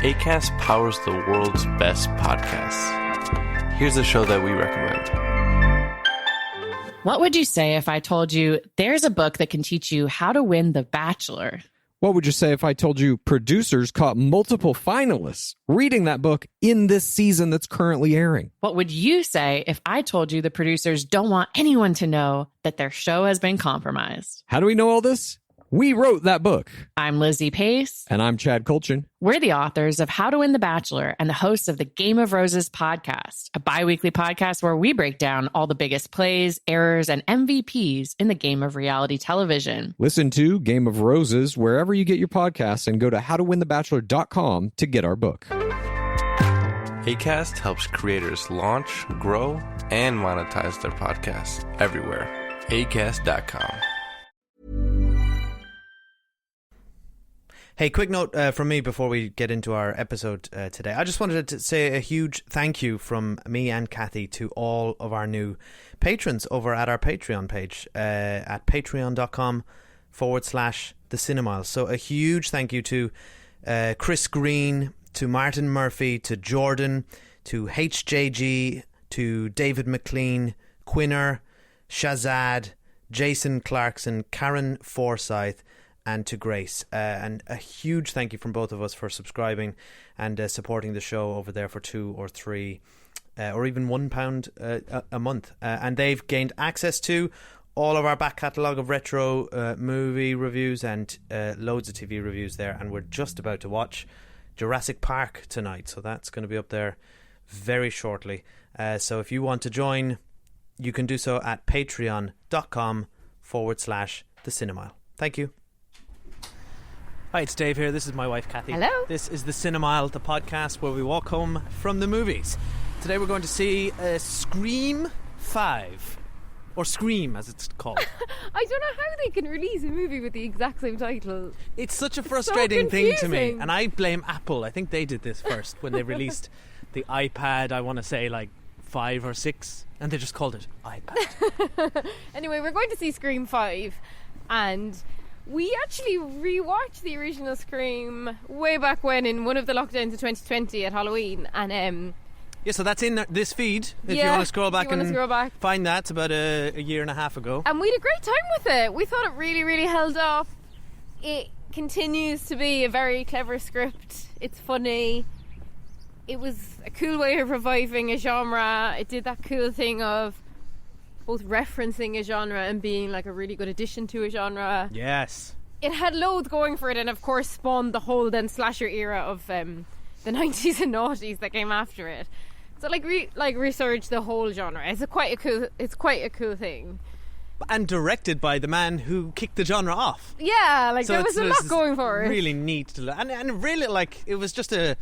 Acast powers the world's best podcasts. Here's a show that we recommend. What would you say if I told you there's a book that can teach you how to win The Bachelor? What would you say if I told you producers caught multiple finalists reading that book in this season that's currently airing? What would you say if I told you the producers don't want anyone to know that their show has been compromised? How do we know all this? We wrote that book. I'm Lizzie Pace. And I'm Chad Kulchin. We're the authors of How to Win the Bachelor and the hosts of the Game of Roses podcast, a bi-weekly podcast where we break down all the biggest plays, errors, and MVPs in the game of reality television. Listen to Game of Roses wherever you get your podcasts and go to howtowinthebachelor.com to get our book. Acast helps creators launch, grow, and monetize their podcasts everywhere. Acast.com. Hey, quick note from me before we get into our episode today. I just wanted to say a huge thank you from me and Kathy to all of our new patrons over at our Patreon page at patreon.com/thecinemile. So a huge thank you to Chris Green, to Martin Murphy, to Jordan, to HJG, to David McLean, Quinner, Shazad, Jason Clarkson, Karen Forsyth, and to Grace. And a huge thank you from both of us for subscribing and supporting the show over there for $2 or $3 or even £1 a month. And they've gained access to all of our back catalogue of retro movie reviews and loads of TV reviews there. And we're just about to watch Jurassic Park tonight, so that's going to be up there very shortly. So if you want to join, you can do so at patreon.com/thecinemile. Thank you. Hi, it's Dave here. This is my wife, Kathy. Hello. This is The Cinemile, the podcast where we walk home from the movies. Today we're going to see Scream 5. Or Scream, as it's called. I don't know how they can release a movie with the exact same title. It's such a frustrating thing to me. confusing. And I blame Apple. I think they did this first when they released the iPad, I want to say like 5 or 6. And they just called it iPad. Anyway, we're going to see Scream 5. And we actually rewatched the original Scream way back when in one of the lockdowns of 2020 at Halloween. And Yeah, so that's in this feed. If you Yeah, want to scroll back if you wanna and scroll back. find that. It's about a year and a half ago. we had a great time with it. We thought it really, really held up. It continues to be a very clever script. It's funny. It was a cool way of reviving a genre. It did that cool thing of both referencing a genre and being like a really good addition to a genre. Yes. It had loads going for it, and of course spawned the whole then slasher era of the 90s and noughties that came after it. So resurged the whole genre. It's quite a cool thing. And directed by the man who kicked the genre off. Yeah, like So there was a lot going for it. Really neat to look. And really, like, it was just a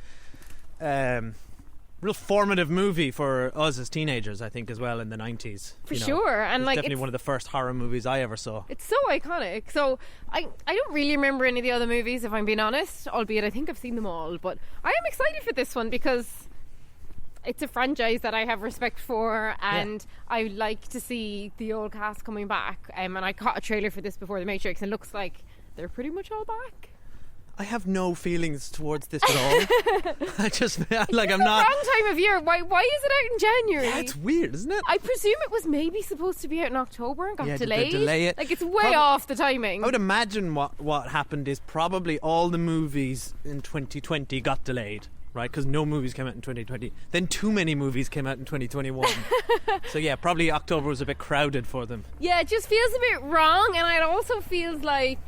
real formative movie for us as teenagers, I think, as well, in the 90s. For sure. And it's like definitely one of the first horror movies I ever saw. It's so iconic. So I don't really remember any of the other movies, if I'm being honest, albeit I think I've seen them all. But I am excited for this one because it's a franchise that I have respect for, and I like to see the old cast coming back. And I caught a trailer for this before The Matrix, and it looks like they're pretty much all back. I have no feelings towards this at all. I just like I'm the not. wrong time of year. Why is it out in January? Yeah, it's weird, isn't it? I presume it was maybe supposed to be out in October and got Yeah, did delayed. they delay it? Like it's way off the timing. I would imagine what happened is probably all the movies in 2020 got delayed, right? Because no movies came out in 2020. Then too many movies came out in 2021. So yeah, probably October was a bit crowded for them. Yeah, it just feels a bit wrong, and it also feels like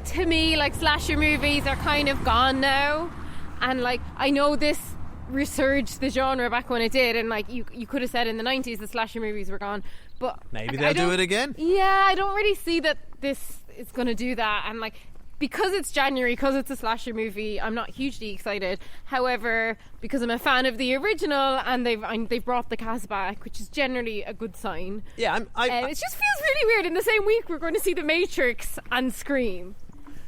to me like slasher movies are kind of gone now, and like I know this resurged the genre back when it did, and like you could have said in the 90s the slasher movies were gone, but Maybe like, they'll do it again. Yeah, I don't really see that this is going to do that, and like because it's January, because it's a slasher movie, I'm not hugely excited. However, because I'm a fan of the original and they've brought the cast back, which is generally a good sign. Yeah, It just feels really weird. In the same week, we're going to see The Matrix and Scream.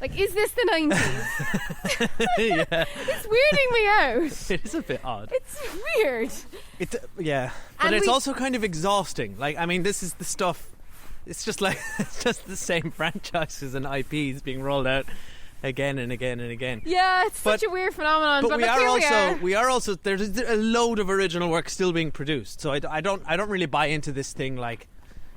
Like, is this the 90s? yeah, It's weirding me out. it is a bit odd. It's weird. Yeah, but And it's we- also kind of exhausting. Like, I mean, this is the stuff. It's just like it's just the same franchises and IPs being rolled out again and again and again. Yeah, it's such a weird phenomenon. But we look, are here also we are. there's a load of original work still being produced. So I don't really buy into this thing like,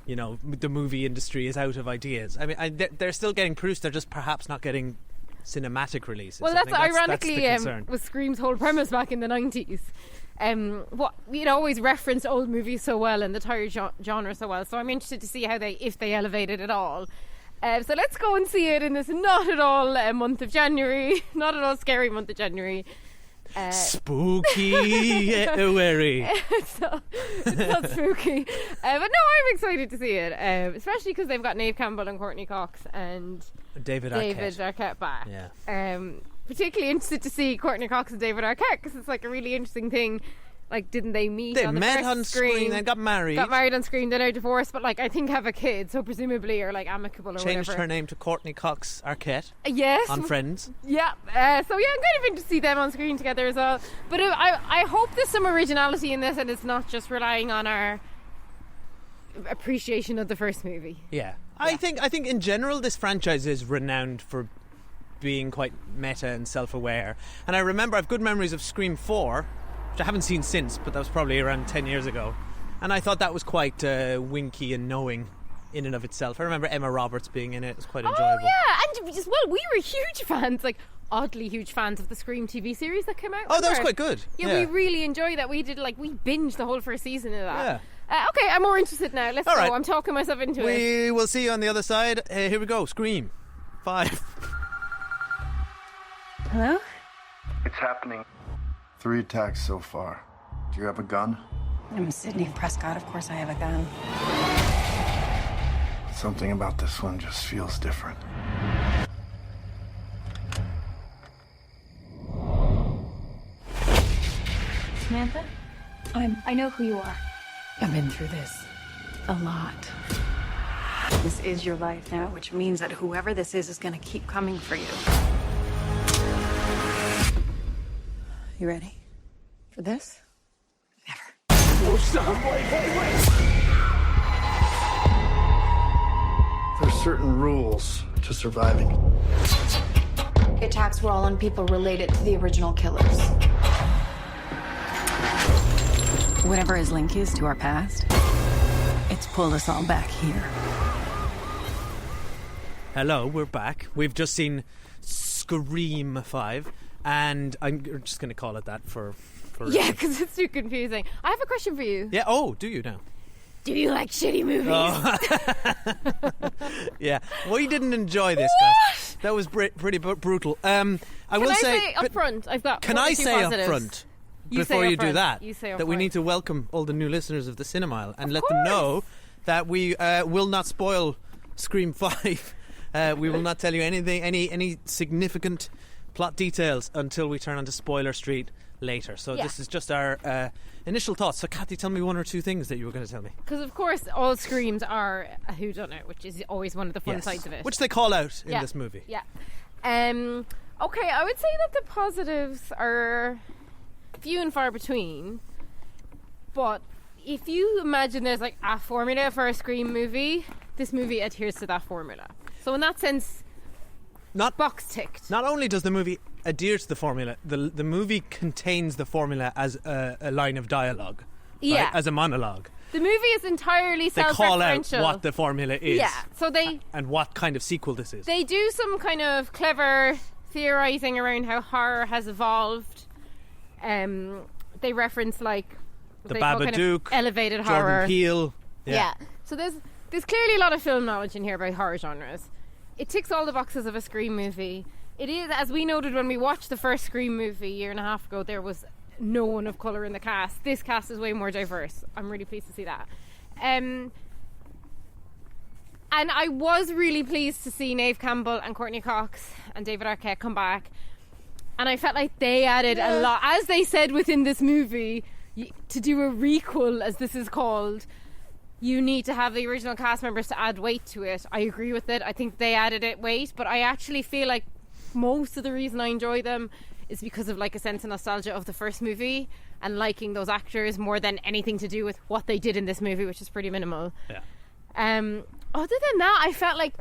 you know, the movie industry is out of ideas. I mean, they're still getting produced. They're just perhaps not getting cinematic releases. Well, I that's think ironically that's the concern. was Scream's whole premise back in the 90s. What we'd always referenced old movies so well and the entire genre so well. So I'm interested to see how if they elevated it all. So let's go and see it in this not at all month of January, not at all scary month of January. Spooky January. It's not spooky. But no, I'm excited to see it, especially because they've got Neve Campbell and Courtney Cox and David Arquette back. Yeah. Particularly interested to see Courtney Cox and David Arquette because it's like a really interesting thing. Like, didn't they meet? They on the met first on screen and got married. Got married on screen, then are divorced, but like I think have a kid, so presumably are like amicable or Changed whatever. her name to Courtney Cox Arquette. Yes. On Friends. Yeah. So yeah, I'm kind of interested to see them on screen together as well. But I hope there's some originality in this, and it's not just relying on our appreciation of the first movie. Yeah. I think in general this franchise is renowned for being quite meta and self-aware. And I remember I have good memories of Scream 4, which I haven't seen since, but that was probably around 10 years ago. And I thought that was quite winky and knowing in and of itself. I remember Emma Roberts being in it. It was quite enjoyable. Oh, yeah. And as well, we were huge fans, like oddly huge fans of the Scream TV series that came out. Oh, that was quite good. Yeah, we really enjoyed that. We binged the whole first season of that. Yeah. Okay, I'm more interested now. Let's All go. right. I'm talking myself into it. We will see you on the other side. Here we go. Scream 5. Hello? It's happening. 3 attacks so far. Do you have a gun? I'm Sydney Prescott. Of course I have a gun. Something about this one just feels different. Samantha? I know who you are. I've been through this a lot. This is your life now, which means that whoever this is going to keep coming for you. You ready for this? Never. There's certain rules to surviving. The attacks were all on people related to the original killers. Whatever his link is to our past, it's pulled us all back here. Hello, we're back. We've just seen Scream 5, and I'm just going to call it that for Yeah, because it's too confusing. I have a question for you. Yeah. Oh, do you now? Do you like shitty movies? Oh. Yeah. We didn't enjoy this, guys. That was pretty brutal. I will say up front, I've got. Can one or I two say positives. up front? You Before say you up do front. that, You say up that we front. need to welcome all the new listeners of the Cinemile and let them know that we will not spoil Scream 5. We will not tell you anything, any significant plot details until we turn onto Spoiler Street later. So this is just our initial thoughts. So, Kathy, tell me one or two things that you were going to tell me. Because of course, all Screams are a whodunit, which is always one of the fun sides of it. Which they call out in this movie. Yeah. Okay, I would say that the positives are few and far between. But if you imagine there's like a formula for a Scream movie, this movie adheres to that formula. So in that sense, box ticked. Not only does the movie adhere to the formula, the movie contains the formula as a line of dialogue. Yeah. Right? As a monologue. The movie is entirely They self-referential. call out what the formula is. Yeah, so and what kind of sequel this is. They do some kind of clever theorising around how horror has evolved. They reference like the they call kind of Babadook, elevated Jordan horror. Peele. Yeah. So there's clearly a lot of film knowledge in here about horror genres. It ticks all the boxes of a Scream movie. It is, as we noted when we watched the first Scream movie a year and a half ago, there was no one of colour in the cast. This cast is way more diverse. I'm really pleased to see that. And I was really pleased to see Neve Campbell and Courtney Cox and David Arquette come back. And I felt like they added a lot. As they said within this movie, to do a requel, as this is called, you need to have the original cast members to add weight to it. I agree with it. I think they added it weight. But I actually feel like most of the reason I enjoy them is because of like a sense of nostalgia of the first movie and liking those actors more than anything to do with what they did in this movie, which is pretty minimal. Yeah. Other than that, I felt like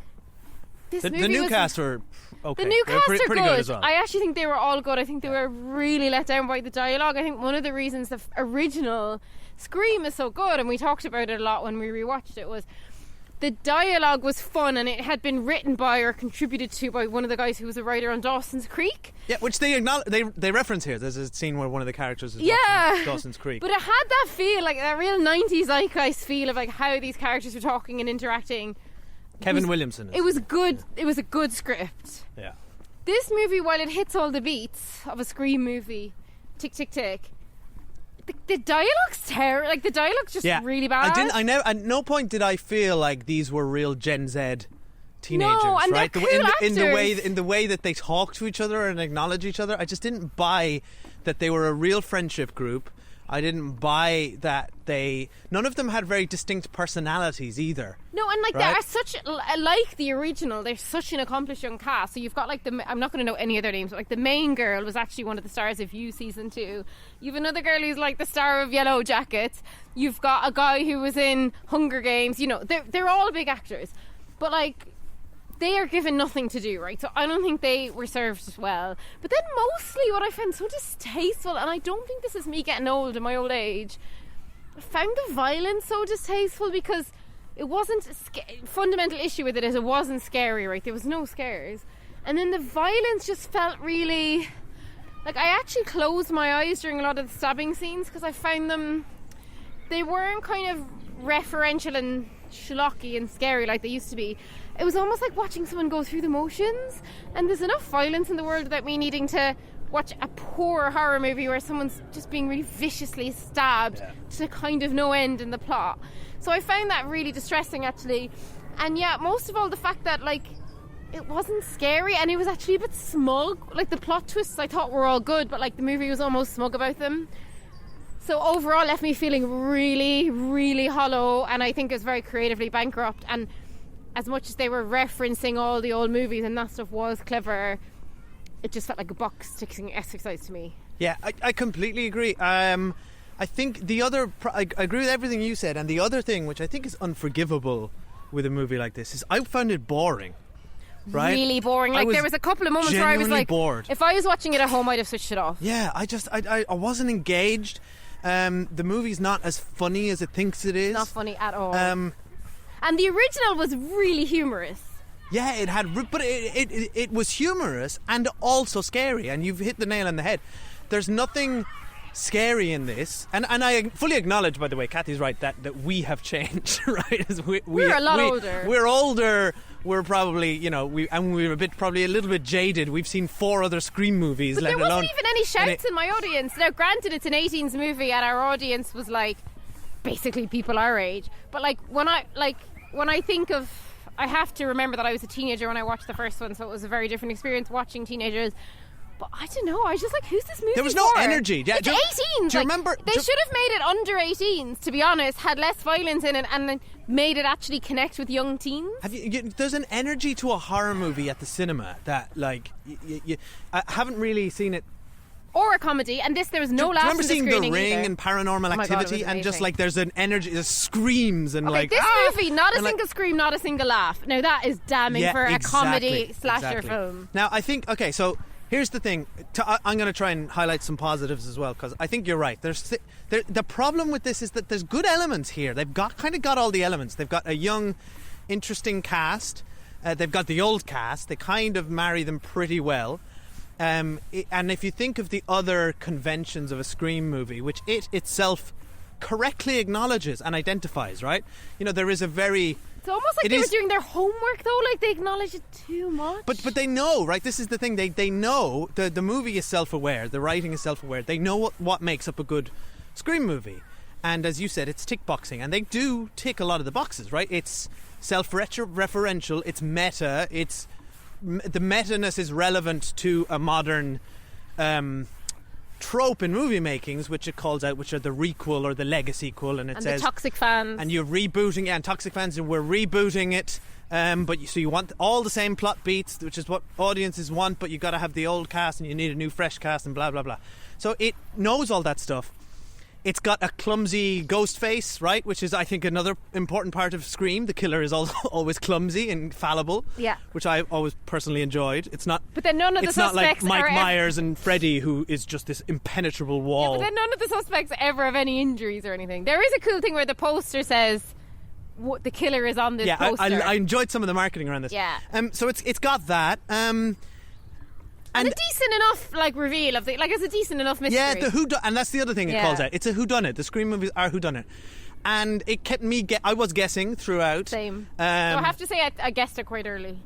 this The movie new was, cast were okay. The new They were cast are pretty good as well. I actually think they were all good. I think they were really let down by the dialogue. I think one of the reasons the original Scream is so good, and we talked about it a lot when we rewatched it, was the dialogue was fun, and it had been written by or contributed to by one of the guys who was a writer on Dawson's Creek. Yeah, which they acknowledge, they reference here. There's a scene where one of the characters is Yeah. watching Dawson's Creek. But it had that feel, like that real 90s zeitgeist feel of like how these characters were talking and interacting. Kevin Williamson. It was good. It was a good script. Yeah. This movie, while it hits all the beats of a Scream movie, tick tick tick, the dialogue's terrible. Like the dialogue's just really bad. At no point did I feel like these were real Gen Z teenagers, No, and right? they're cool in actors. the way that they talk to each other and acknowledge each other. I just didn't buy that they were a real friendship group. I didn't buy that none of them had very distinct personalities either. No, and like Right? they are such like the original. They're such an accomplished young cast. So you've got like I'm not going to know any other names, but like the main girl was actually one of the stars of You season 2. You've another girl who's like the star of Yellow Jackets. You've got a guy who was in Hunger Games. You know, they're all big actors, but like they are given nothing to do, right? So I don't think they were served well. But then mostly what I found so distasteful, and I don't think this is me getting old in my old age, I found the violence so distasteful because it wasn't fundamental issue with it is it wasn't scary, right? There was no scares. And then the violence just felt really like I actually closed my eyes during a lot of the stabbing scenes because I found they weren't kind of referential and schlocky and scary like they used to be. It was almost like watching someone go through the motions, and there's enough violence in the world without me needing to watch a poor horror movie where someone's just being really viciously stabbed to kind of no end in the plot. So I found that really distressing actually. And yeah, most of all the fact that like it wasn't scary and it was actually a bit smug. Like the plot twists I thought were all good, but like the movie was almost smug about them. So overall left me feeling really, really hollow, and I think it was very creatively bankrupt. And as much as they were referencing all the old movies and that stuff was clever, it just felt like a box ticking exercise to me. Yeah, I completely agree. I think the other... I agree with everything you said, and the other thing, which I think is unforgivable with a movie like this, is I found it boring. Right? Really boring. Like there was a couple of moments where I was like, bored. If I was watching it at home, I'd have switched it off. Yeah, I wasn't engaged. The movie's not as funny as it thinks it is. It's not funny at all. And the original was really humorous. Yeah, it had, but it was humorous and also scary. And you've hit the nail on the head. There's nothing scary in this, and I fully acknowledge, by the way, Kathy's right that we have changed. Right, we're a lot older. We're older. We're probably we're probably a little bit jaded. We've seen 4 other Scream movies. But there wasn't even any shouts in my audience. Now, granted, it's an 18s movie, and our audience was like basically people our age. But like when I think of, I have to remember that I was a teenager when I watched the first one, so it was a very different experience watching teenagers. But I don't know, I was just like, who's this movie There was no for? energy. Yeah, it's 18s. Do you remember? They should have made it under 18s, to be honest, had less violence in it, and then made it actually connect with young teens. There's an energy to a horror movie at the cinema that, like, I haven't really seen it. Or a comedy, and there was no Do you laughs remember in the seeing The screening Ring either. and Paranormal Oh my God, it Activity, was and just amazing. like there's an energy, there's screams and Okay, like this movie, not a and, single scream, not a single laugh. Now that is damning for a comedy slasher film. Now I think, okay, so here's the thing. I'm going to try and highlight some positives as well, because I think you're right. The problem with this is that there's good elements here. They've got all the elements. They've got a young, interesting cast. They've got the old cast. They kind of marry them pretty well. And if you think of the other conventions of a Scream movie, which it itself correctly acknowledges and identifies, right? You know, there is a very... It's almost like they were doing their homework, though. Like they acknowledge it too much. But they know, right? This is the thing. They know the movie is self-aware. The writing is self-aware. They know what makes up a good Scream movie. And as you said, it's tick boxing, and they do tick a lot of the boxes, right? It's self-referential. It's meta. It's the meta-ness is relevant to a modern trope in movie makings, which it calls out, which are the requel or the legacy-quel, and it says the toxic fans, and you're rebooting, and toxic fans, and we're rebooting it. So you want all the same plot beats, which is what audiences want, but you got to have the old cast, and you need a new fresh cast, and blah blah blah. So it knows all that stuff. It's got a clumsy ghost face, right? Which is, I think, another important part of Scream. The killer is also always clumsy and fallible. Yeah. Which I always personally enjoyed. It's not. But then none of the It's not like suspects Mike are Myers and Freddy, who is just this impenetrable wall. But then none of the suspects ever have any injuries or anything. There is a cool thing where the poster says the killer is on this poster. I enjoyed some of the marketing around this. Yeah. So it's got that. And a decent enough reveal of it's a decent enough mystery. Yeah, and that's the other thing it calls out. It's a whodunit. The Scream movies are whodunit, and it kept me. I was guessing throughout. Same. So I have to say, I guessed it quite early.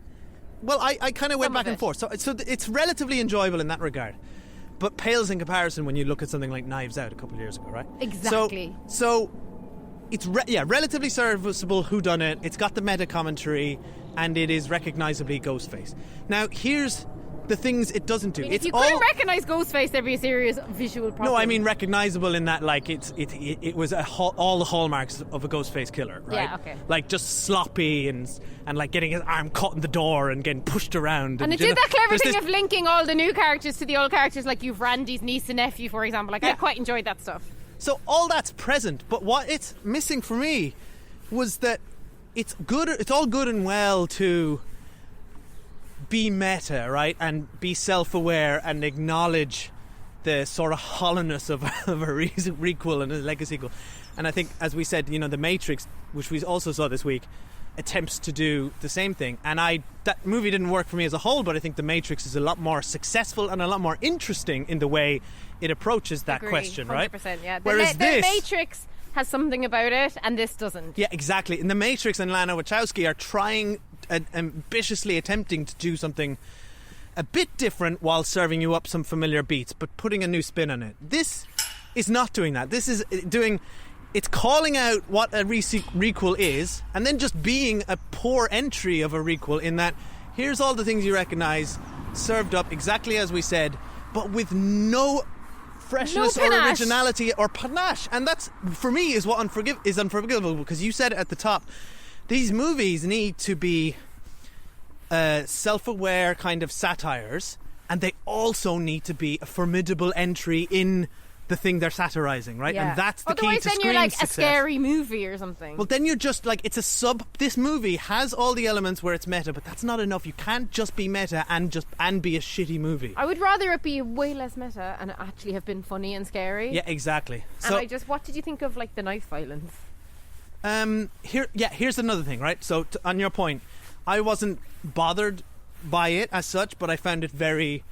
Well, I kind of went back and forth. So it's relatively enjoyable in that regard, but pales in comparison when you look at something like Knives Out a couple of years ago, right? Exactly. So it's relatively serviceable whodunit. It's got the meta commentary, and it is recognisably Ghostface. Now here's the things it doesn't do. If you couldn't recognise Ghostface, there'd be a serious visual problem. No, I mean recognisable in that it was all the hallmarks of a Ghostface killer, right? Yeah, okay. Like just sloppy and like getting his arm caught in the door and getting pushed around. And it did that clever thing of linking all the new characters to the old characters, like you've Randy's niece and nephew, for example. I quite enjoyed that stuff. So all that's present, but what it's missing for me was that it's good. It's all good and well to be meta, right, and be self-aware and acknowledge the sort of hollowness of a requel and a legacy sequel. And I think, as we said, The Matrix, which we also saw this week, attempts to do the same thing. And that movie didn't work for me as a whole, but I think The Matrix is a lot more successful and a lot more interesting in the way it approaches that question, 100%, right? 100%, yeah. Whereas the Matrix has something about it, and this doesn't. Yeah, exactly. In The Matrix and Lana Wachowski are trying ambitiously attempting to do something a bit different while serving you up some familiar beats, but putting a new spin on it. This is not doing that. This is it's calling out what a requel is, and then just being a poor entry of a requel in that here's all the things you recognise, served up exactly as we said, but with no freshness or originality or panache. And that's, for me, is what is unforgivable, because you said it at the top. These movies need to be self-aware kind of satires, and they also need to be a formidable entry in the thing they're satirizing, right? Yeah. And that's the Otherwise, key to then you're like success. a scary movie or something. Well, then you're just like, it's a this movie has all the elements where it's meta, but that's not enough. You can't just be meta and be a shitty movie. I would rather it be way less meta and actually have been funny and scary. Yeah, exactly. And what did you think of the knife violence? Here's another thing, right? So on your point, I wasn't bothered by it as such, but I found it very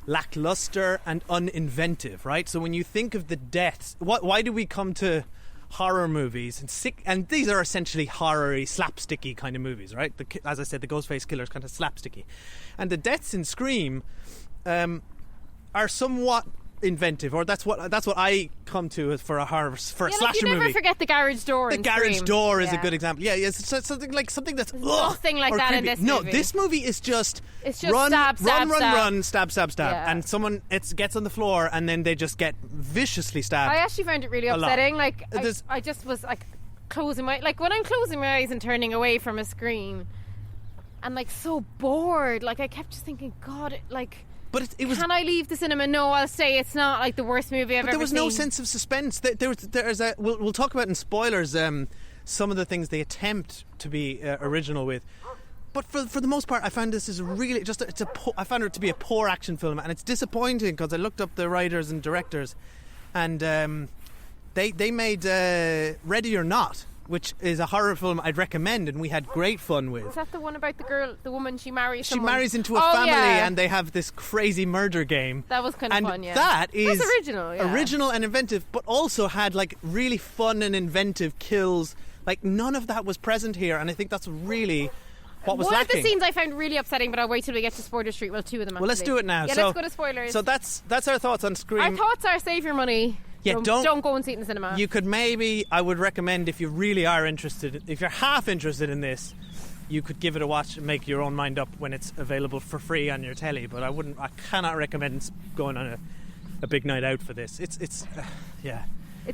lackluster and uninventive, right? So when you think of the deaths, why do we come to horror movies and these are essentially horror-y, slapsticky kind of movies, right? As I said, the Ghostface Killer is kind of slapsticky, and the deaths in Scream are somewhat inventive, or that's what I come to for a horror, for a slasher movie. You never forget the garage door. The garage door is a good example. Yeah, it's something that's nothing like that creepy. in this movie. No, this movie is just run, run, stab, yeah. and someone gets on the floor and then they just get viciously stabbed. I actually found it really upsetting. Lot. I just was closing my when I'm closing my eyes and turning away from a screen, and so bored. I kept just thinking, God, But it was. Can I leave the cinema? No, I'll say it's not the worst movie I've ever seen. There was no sense of suspense. We'll talk about in spoilers some of the things they attempt to be original with. But for the most part, I found this is really I found it to be a poor action film, and it's disappointing because I looked up the writers and directors, and they made Ready or Not, which is a horror film I'd recommend, and we had great fun with. Is that the one about the woman she marries? She marries into a family, and they have this crazy murder game. That was kind of fun, yeah. That's original and inventive, but also had really fun and inventive kills. None of that was present here, and I think that's really what was lacking. One of the scenes I found really upsetting, but I'll wait till we get to Spoiler Street. Well, two of them. Well, let's do it now. Yeah, let's go to spoilers. So that's our thoughts on Scream. Our thoughts are: save your money. Yeah, don't go and see it in the cinema. You could I would recommend, if you really are interested, if you're half interested in this, you could give it a watch and make your own mind up when it's available for free on your telly. But I cannot recommend going on a big night out for this. It's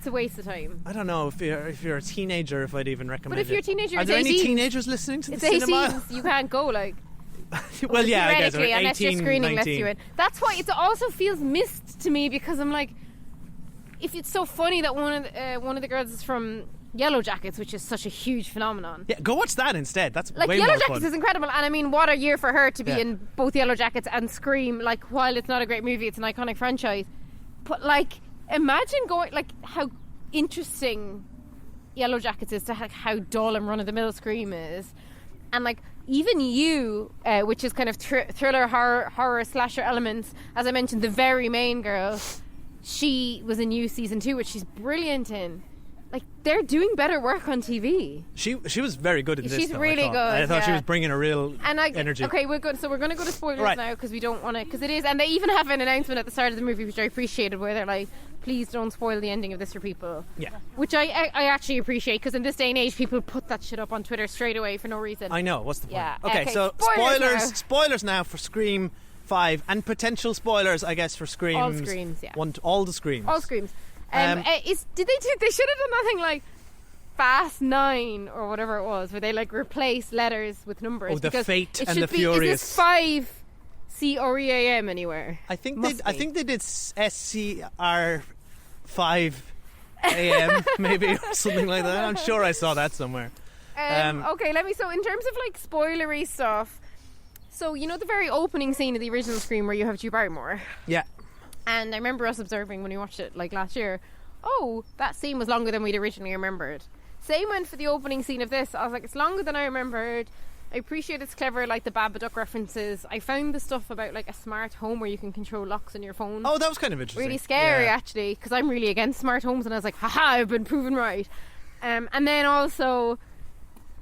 a waste of time. I don't know if you're a teenager, if I'd even recommend it. But if you're a teenager, are there any teenagers listening to the cinema? You can't go well, yeah, I guess unless your screening 19. lets you in. That's why it also feels missed to me, because I'm like, if it's so funny that one of the girls is from Yellow Jackets, which is such a huge phenomenon. Yeah, go watch that instead. That's like way Yellow more Jackets fun. is incredible, and I mean, what a year for her to be Yeah. in both Yellow Jackets and Scream. Like, while it's not a great movie, it's an iconic franchise. But like, imagine going like how interesting Yellow Jackets is to how dull and run-of-the-mill Scream is, and like even You, which is kind of thriller, horror slasher elements. As I mentioned, the very main girl, she was in You season 2, which she's brilliant in. Like, they're doing better work on TV. She was very good in this. She's though, really I thought. good, I thought she yeah. was bringing a real energy. Okay, we're good. So we're going to go to spoilers Right. now because we don't want to. Because it is, and they even have an announcement at the start of the movie, which I appreciated, where they're like, "Please don't spoil the ending of this for people." Yeah. Which I actually appreciate, because in this day and age, people put that shit up on Twitter straight away for no reason. I know. What's the point? Yeah. Okay, so spoilers now for Scream 5, and potential spoilers, I guess, for Screams. All Screams, yeah. All the Screams. All Screams. They should have done nothing like Fast 9 or whatever it was, where they like replace letters with numbers. Oh, the because Fate it and should the be, Furious. Is this 5 CREAM anywhere? I think Must I be. think they did SCR 5 AM maybe, or something like that. I'm sure I saw that somewhere. Okay, so in terms of like spoilery stuff, so you know the very opening scene of the original Scream where you have Drew Barrymore, Yeah. and I remember us observing when we watched it like last year, oh, that scene was longer than we'd originally remembered. Same went for the opening scene of this. I was like, it's longer than I remembered. I appreciate it's clever, like the Babadook references. I found the stuff about like a smart home where you can control locks on your phone. Oh, that was kind of interesting. Really scary, Yeah. actually, because I'm really against smart homes, and I was like, haha, I've been proven right. And then also,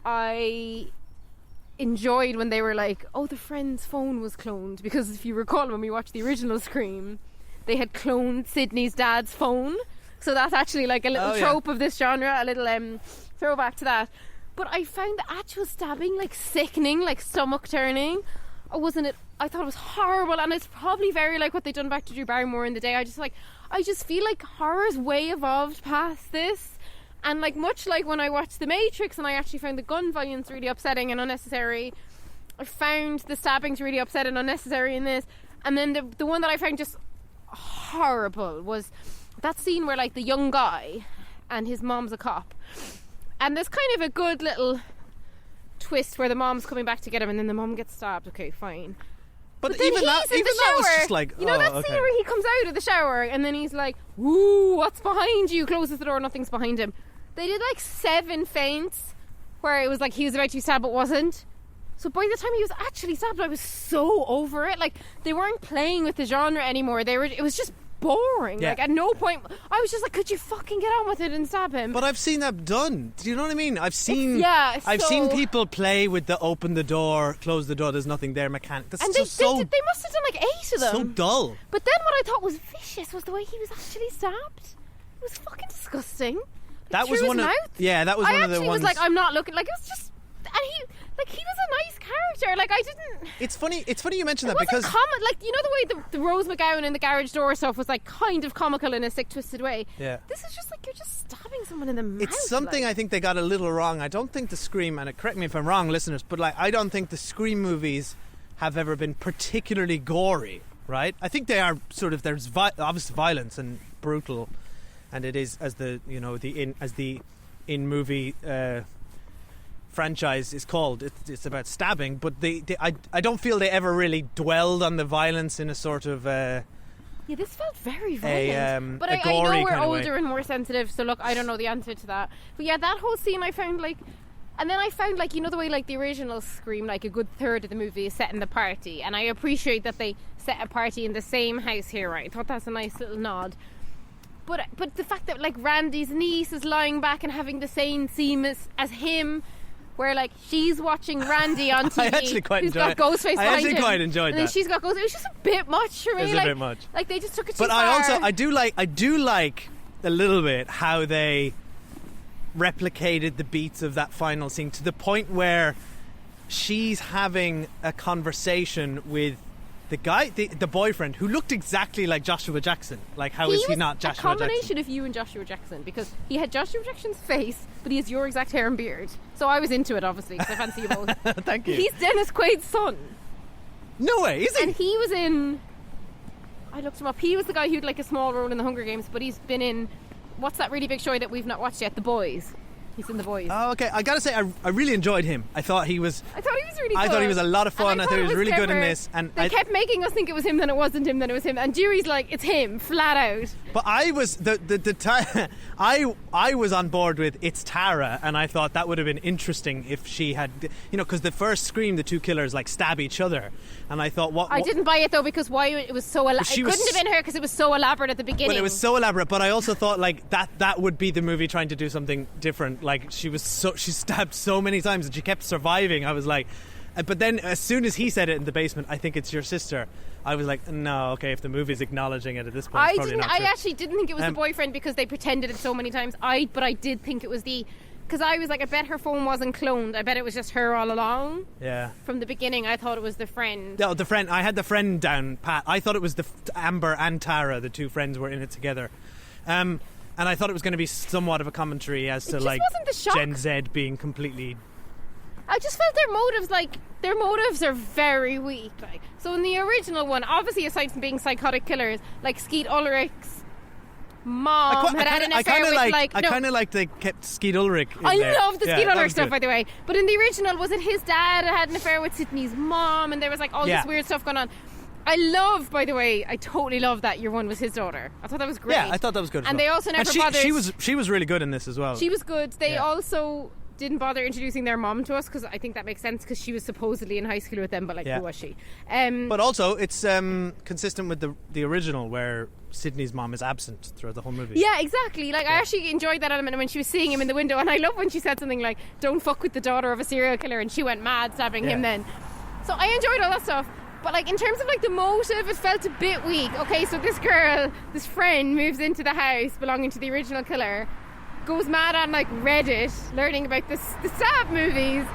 I enjoyed when they were like, oh, the friend's phone was cloned, because if you recall, when we watched the original Scream, they had cloned Sydney's dad's phone. So that's actually like a little trope of this genre, a little throwback to that. But I found the actual stabbing like sickening, like stomach turning. Oh, wasn't it? I thought it was horrible, and it's probably very like what they done back to Drew Barrymore in the day. I just feel like horror's way evolved past this, and like much like when I watched The Matrix, and I actually found the gun violence really upsetting and unnecessary. I found the stabbings really upsetting and unnecessary in this, and then the one that I found just horrible was that scene where like the young guy and his mom's a cop, and there's kind of a good little twist where the mom's coming back to get him, and then the mom gets stabbed. Okay, fine. But then even he's that, in even the that shower. was just like, you know that scene where he comes out of the shower and then he's like, "Woo, what's behind you?" Closes the door, nothing's behind him. They did like 7 feints where it was like he was about to be stabbed but wasn't. So by the time he was actually stabbed, I was so over it. Like, they weren't playing with the genre anymore. It was just boring. Yeah. Like, at no point I was just like, could you fucking get on with it and stab him? But I've seen that done. Do you know what I mean? I've seen I've seen people play with the open the door, close the door, there's nothing there mechanic. That's and just they so must have done like 8 of them. so dull. But then what I thought was vicious was the way he was actually stabbed. It was fucking disgusting. Like, That was through one his of mouth. that was one of the I actually ones. was like, I'm not looking. Like, it was just, and he was a nice character. Like, I didn't. It's funny you mention It that wasn't because like, you know the way the Rose McGowan and the garage door stuff was like kind of comical in a sick, twisted way. Yeah. This is just like you're just stabbing someone in the mouth. it's something like. I think they got a little wrong. I don't think the Scream, and correct me if I'm wrong, listeners, but like I don't think the Scream movies have ever been particularly gory, right? I think they are sort of, there's obvious violence and brutal, and it is as the in movie franchise is called. It's about stabbing, but I don't feel they ever really dwelled on the violence in a sort of Yeah, this felt very violent. But a I know gory we're kind of way. older and more sensitive, so look, I don't know the answer to that. But yeah, that whole scene I found like, and then I found like, you know the way like the original Scream, like a good third of the movie is set in the party, and I appreciate that they set a party in the same house here, right? I thought that's a nice little nod. But the fact that like Randy's niece is lying back and having the same scene as him, where like she's watching Randy on TV, I actually quite who's enjoyed got Ghostface I behind actually him, quite enjoyed and then that. she's got Ghostface. It was just a bit much for me. It was a bit much. Like they just took it too But far. I do like a little bit how they replicated the beats of that final scene to the point where she's having a conversation with the guy, the boyfriend, who looked exactly like Joshua Jackson. Like, how is he not Joshua a combination Jackson? of you and Joshua Jackson, because he had Joshua Jackson's face, but he has your exact hair and beard. So I was into it, obviously, because I fancy you both. Thank you. He's Dennis Quaid's son. No way, is he? And he was in... I looked him up. He was the guy who'd like a small role in the Hunger Games, but he's been in what's that really big show that we've not watched yet? The Boys. He's in The Boys. Oh, okay. I gotta say, I really enjoyed him. I thought he was really good. I thought he was a lot of fun. I thought he was really clever. good in this. And they kept making us think it was him, then it wasn't him, then it was him. And Dewey's like, it's him, flat out. But I was I was on board with it's Tara, and I thought that would have been interesting if she had, because the first Scream, the two killers like stab each other, and I thought I didn't buy it though because why it was so it couldn't have been her because it was so elaborate at the beginning. Well, it was so elaborate, but I also thought like that would be the movie trying to do something different. Like she stabbed so many times and she kept surviving. I was like, but then as soon as he said it in the basement, I think it's your sister, I was like, no, okay, if the movie's acknowledging it at this point, it's probably not true. I actually didn't think it was the boyfriend because they pretended it so many times. But I did think it was because I was like, I bet her phone wasn't cloned. I bet it was just her all along. Yeah. From the beginning, I thought it was the friend. No, the friend. I had the friend down pat. I thought it was Amber and Tara, the two friends were in it together. And I thought it was going to be somewhat of a commentary as to like Gen Z being completely. I just felt their motives are very weak. Like, so in the original one, obviously aside from being psychotic killers, like Skeet Ulrich's mom had an affair with I kind of like they kept Skeet Ulrich in I there. love the Skeet Ulrich stuff, good. by the way. But in the original, was it his dad had an affair with Sydney's mom, and there was like all this weird stuff going on. By the way, I totally love that your one was his daughter. I thought that was great. Yeah, I thought that was good. And they also never bothered. She was really good in this as well. She was good. They also didn't bother introducing their mom to us because I think that makes sense because she was supposedly in high school with them, but who was she? But also, it's consistent with the original where Sydney's mom is absent throughout the whole movie. Yeah, exactly. Like I actually enjoyed that element when she was seeing him in the window, and I love when she said something like, "Don't fuck with the daughter of a serial killer," and she went mad stabbing him then. So I enjoyed all that stuff. But like in terms of like the motive, it felt a bit weak. Okay, so this girl, this friend, moves into the house belonging to the original killer, goes mad on like Reddit, learning about the stab movies,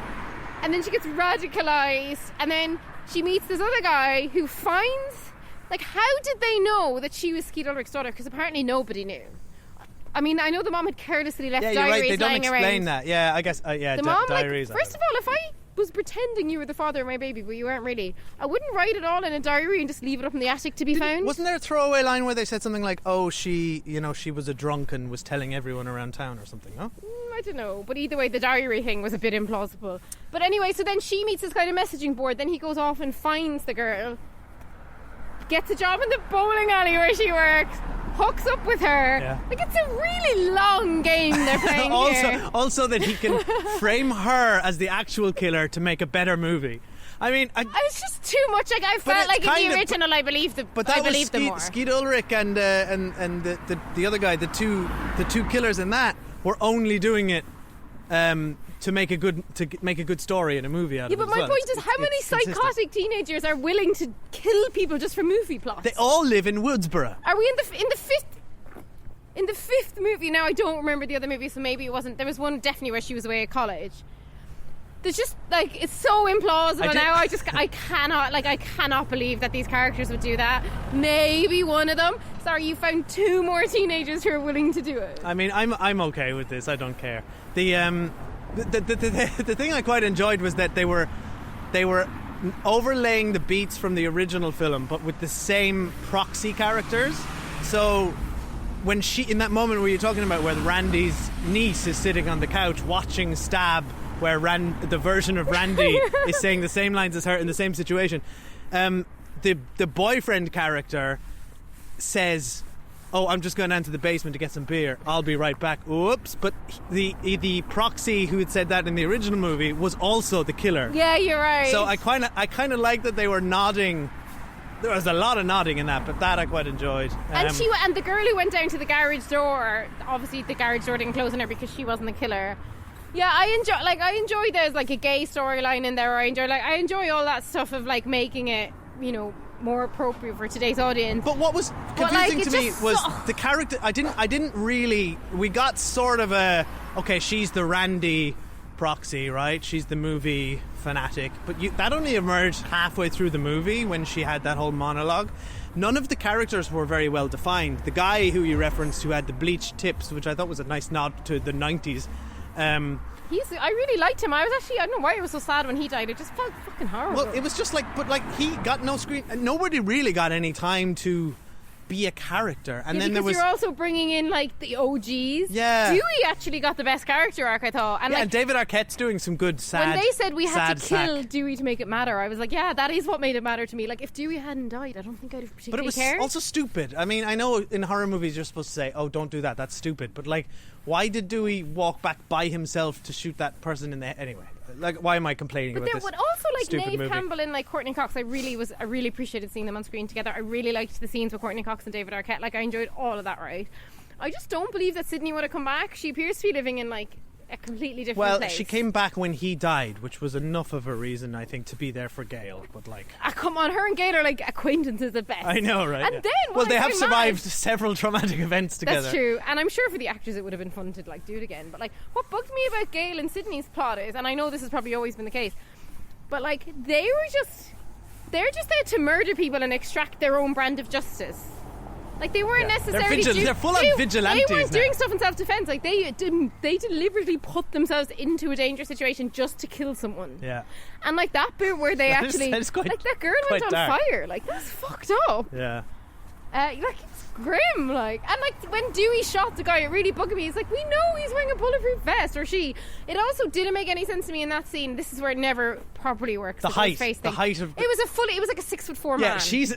and then she gets radicalized, and then she meets this other guy who finds, like, how did they know that she was Skeet Ulrich's daughter? Because apparently nobody knew. I mean, I know the mom had carelessly left diaries lying around. They don't explain that. Yeah, I guess. The mom, diaries. First of all, if I was pretending you were the father of my baby, but you weren't really, I wouldn't write it all in a diary and just leave it up in the attic to be found. Wasn't there a throwaway line where they said something like, "Oh, she was a drunk and was telling everyone around town" or something? No, I don't know. But either way, the diary thing was a bit implausible. But anyway, so then she meets this kind of messaging board. Then he goes off and finds the girl, gets a job in the bowling alley where she works, hooks up with her. Yeah. Like, it's a really long game they're playing here. Also that he can frame her as the actual killer to make a better movie. I mean, it's just too much. Like, I felt like in the original, I believed them. But that was more. Skeet Ulrich and the other guy, the two killers in that were only doing it to make a good story in a movie out of it. Yeah, but my point is, how many psychotic teenagers are willing to kill people just for movie plots? They all live in Woodsboro. Are we in the fifth movie? Now I don't remember the other movie, so maybe it wasn't. There was one definitely where she was away at college. There's just like, it's so implausible now. I cannot believe that these characters would do that. Maybe one of them. Sorry, you found two more teenagers who are willing to do it. I mean, I'm okay with this. I don't care. The thing I quite enjoyed was that they were overlaying the beats from the original film, but with the same proxy characters. So when in that moment where you're talking about where Randy's niece is sitting on the couch watching Stab, where the version of Randy is saying the same lines as her in the same situation, the boyfriend character says, "Oh, I'm just going down to the basement to get some beer. I'll be right back." Oops! But the proxy who had said that in the original movie was also the killer. Yeah, you're right. So I kind of like that they were nodding. There was a lot of nodding in that, but that I quite enjoyed. And the girl who went down to the garage door, obviously the garage door didn't close on her because she wasn't the killer. Yeah, I enjoy there's like a gay storyline in there. I enjoy all that stuff of like making it, more appropriate for today's audience. But what was confusing to me was the character. I didn't really. We got sort of okay, she's the Randy proxy, right? She's the movie fanatic. But that only emerged halfway through the movie when she had that whole monologue. None of the characters were very well defined. The guy who you referenced, who had the bleached tips, which I thought was a nice nod to the 90s. I really liked him. I don't know why I was so sad when he died. It just felt fucking horrible. Well, it was just he got no screen. Nobody really got any time to be a character. And yeah, then there was you're also bringing in like the OGs. Yeah. Dewey actually got the best character arc, I thought. And yeah, like, and David Arquette's doing some good sad. when they said we had to kill sack. Dewey to make it matter, I was like, yeah, that is what made it matter to me. Like, if Dewey hadn't died, I don't think I'd have But particularly it was cared. also stupid. I mean, I know in horror movies you're supposed to say, "Oh, don't do that. That's stupid." But like, why did Dewey walk back by himself to shoot that person in the head? Anyway, like, why am I complaining But about there this? would also like stupid Neve movie? Campbell and like Courtney Cox. I really appreciated seeing them on screen together. I really liked the scenes with Courtney Cox and David Arquette. Like, I enjoyed all of that. Right. I just don't believe that Sydney would have come back. She appears to be living in like a completely different Well, place. she came back when he died, which was enough of a reason, I think, to be there for Gale. But like, Come on, her and Gail are like acquaintances at best. I know, right? And yeah. then well, what they I have find survived mad- several traumatic events together. That's true, and I'm sure for the actors it would have been fun to like do it again. But like, what bugged me about Gail and Sydney's plot is, and I know this has probably always been the case, but like they're just there to murder people and extract their own brand of justice. Like, they weren't necessarily they're full-on vigilantes They weren't now. doing stuff in self-defense. Like, they deliberately put themselves into a dangerous situation just to kill someone. Yeah. And like that bit where they That is- actually that is quite- like that girl quite went on dark. fire. Like, that's fucked up. Yeah. Like, it's grim. Like, and like when Dewey shot the guy, it really bugged me. It's like, we know he's wearing a bulletproof vest, or she. It also didn't make any sense to me in that scene. This is where it never properly works. The height face thing. of it was like a 6'4" yeah, man. she's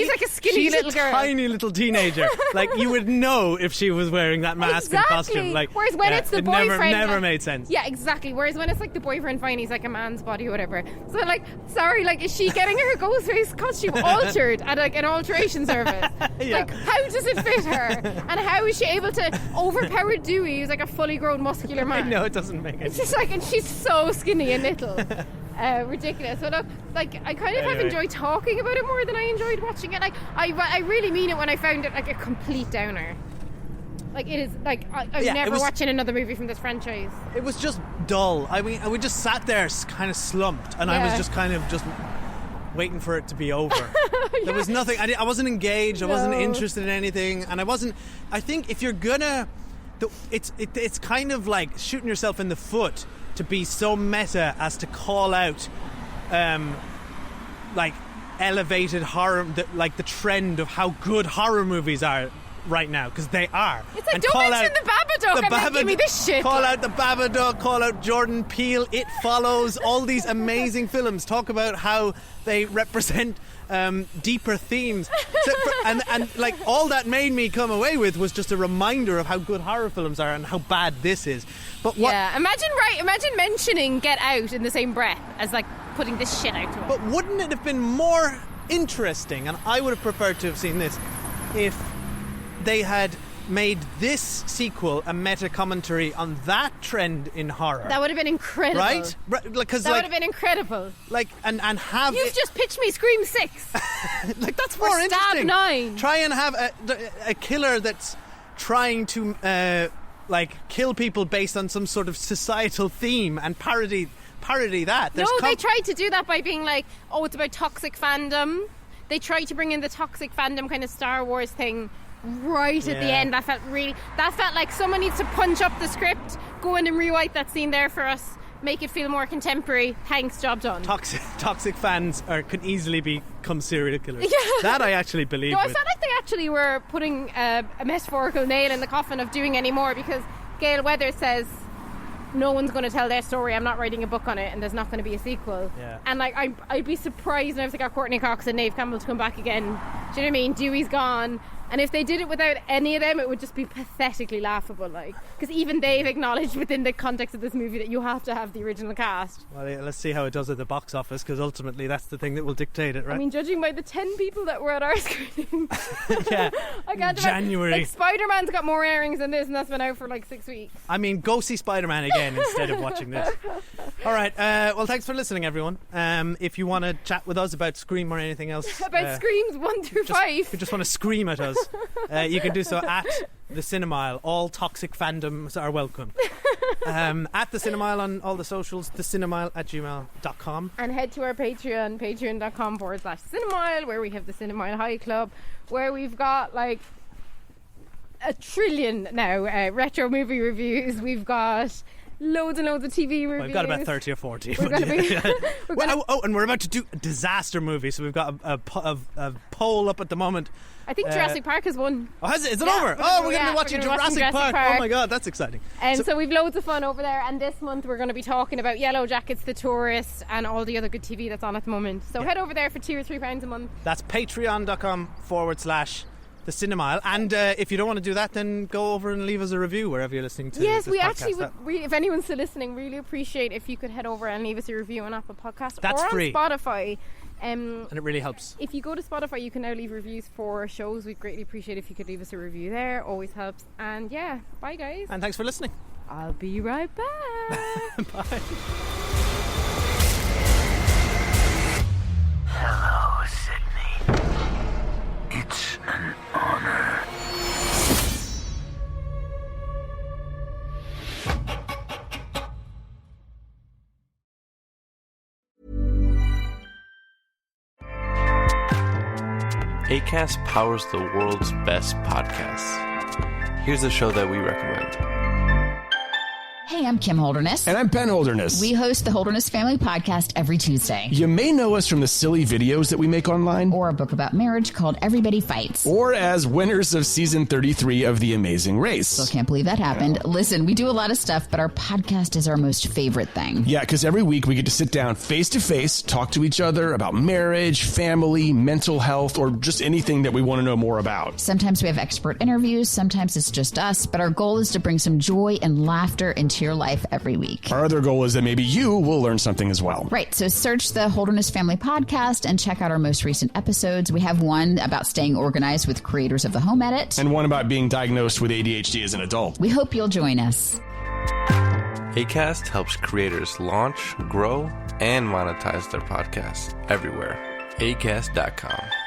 like a skinny she's little a girl. tiny little teenager. Like, you would know if she was wearing that mask and costume. Like, whereas when yeah, it's the it boyfriend, never made sense. Yeah, exactly. Whereas when it's like the boyfriend, fine, he's like a man's body or whatever. So like, sorry, like, is she getting her Ghostface costume altered at like an alteration service? Yeah. Like, how does it fit her? And how is she able to overpower Dewey, who's like a fully grown muscular man? No, it doesn't make any It's sense. just like, and she's so skinny and little. Ridiculous. So look, like, I kind of have Anyway. enjoyed talking about it more than I enjoyed watching it. Like, I really mean it when I found it like a complete downer. Like, it is like I'm Yeah, it never was- watching another movie from this franchise. It was just dull. I mean, we just sat there kind of slumped, and I was Yeah. just kind of just waiting for it to be over. There was nothing. I wasn't engaged. I wasn't No. interested in anything, and I wasn't. I think if you're gonna, it's kind of like shooting yourself in the foot to be so meta as to call out, like, elevated horror, like the trend of how good horror movies are right now, because they are. It's like, And don't call mention out the Babadook and then give me this shit. Call out the Babadook, call out Jordan Peele, It Follows, all these amazing films. Talk about how they represent deeper themes. And like, all that made me come away with was just a reminder of how good horror films are and how bad this is. But what? Yeah, imagine mentioning Get Out in the same breath as like putting this shit out to him. But wouldn't it have been more interesting, and I would have preferred to have seen this, if they had made this sequel a meta commentary on that trend in horror? That would have been incredible. Right? Because That would have been incredible. like and have You've it, just pitched me Scream 6. like, that's or more Stab interesting. 9. Try and have a killer that's trying to like kill people based on some sort of societal theme and parody that. There's They tried to do that by being like, oh, it's about toxic fandom. They tried to bring in the toxic fandom kind of Star Wars thing right at the Yeah. end. That felt like someone needs to punch up the script, go in and rewrite that scene there for us, make it feel more contemporary. Thanks, job done. toxic fans could easily become serial killers. Yeah. That I actually believe. No, I with. felt like they actually were putting a metaphorical nail in the coffin of doing any more, because Gail Weathers says, no one's going to tell their story, I'm not writing a book on it, and there's not going to be a sequel. Yeah. And like, I'd be surprised if they got Courtney Cox and Neve Campbell to come back again. Do you know what I mean? Dewey's gone. And if they did it without any of them, it would just be pathetically laughable. Like, because even they've acknowledged within the context of this movie that you have to have the original cast. Well, yeah, let's see how it does at the box office, because ultimately that's the thing that will dictate it, right? I mean, judging by the 10 people that were at our screening, yeah. I can't January. Like, Spider-Man's got more airings than this, and that's been out for like 6 weeks. I mean, go see Spider-Man again instead of watching this. All right. Well, thanks for listening, everyone. If you want to chat with us about Scream or anything else, About Screams 1 through 5. if you just want to scream at us, you can do so at the Cinemile. All toxic fandoms are welcome. At the Cinemile on all the socials, thecinemile@gmail.com. And head to our Patreon, patreon.com/Cinemile, where we have the Cinemile High Club, where we've got like a trillion now retro movie reviews. We've got loads and loads of TV reviews. Well, we've got about 30 or 40. We're gonna be. And we're about to do a disaster movie, so we've got a poll up at the moment. I think Jurassic Park has won. Oh, has it? Is it over? We're going to be watching Jurassic Park. Oh my God, that's exciting. And so we've loads of fun over there. And this month we're going to be talking about Yellow Jackets, The Tourist, and all the other good TV that's on at the moment. So head over there for £2 or £3 a month. That's patreon.com/The Cinemile. And if you don't want to do that, then go over and leave us a review wherever you're listening to yes, this we podcast. actually would, if anyone's still listening, really appreciate if you could head over and leave us a review on Apple Podcasts or free. on Spotify. And it really helps. If you go to Spotify, you can now leave reviews for shows. We'd greatly appreciate if you could leave us a review there. Always helps. And yeah, bye guys. And thanks for listening. I'll be right back. Bye. Hello, Sydney. It's an honor. Acast powers the world's best podcasts. Here's a show that we recommend. Hey, I'm Kim Holderness. And I'm Ben Holderness. We host the Holderness Family Podcast every Tuesday. You may know us from the silly videos that we make online. Or a book about marriage called Everybody Fights. Or as winners of season 33 of The Amazing Race. Still can't believe that happened. Yeah. Listen, we do a lot of stuff, but our podcast is our most favorite thing. Yeah, because every week we get to sit down face to face, talk to each other about marriage, family, mental health, or just anything that we want to know more about. Sometimes we have expert interviews, sometimes it's just us, but our goal is to bring some joy and laughter into your life every week. Our other goal is that maybe you will learn something as well. Right, so search the Holderness Family Podcast and check out our most recent episodes. We have one about staying organized with creators of the Home Edit. And one about being diagnosed with ADHD as an adult. We hope you'll join us. Acast helps creators launch, grow, and monetize their podcasts everywhere. Acast.com.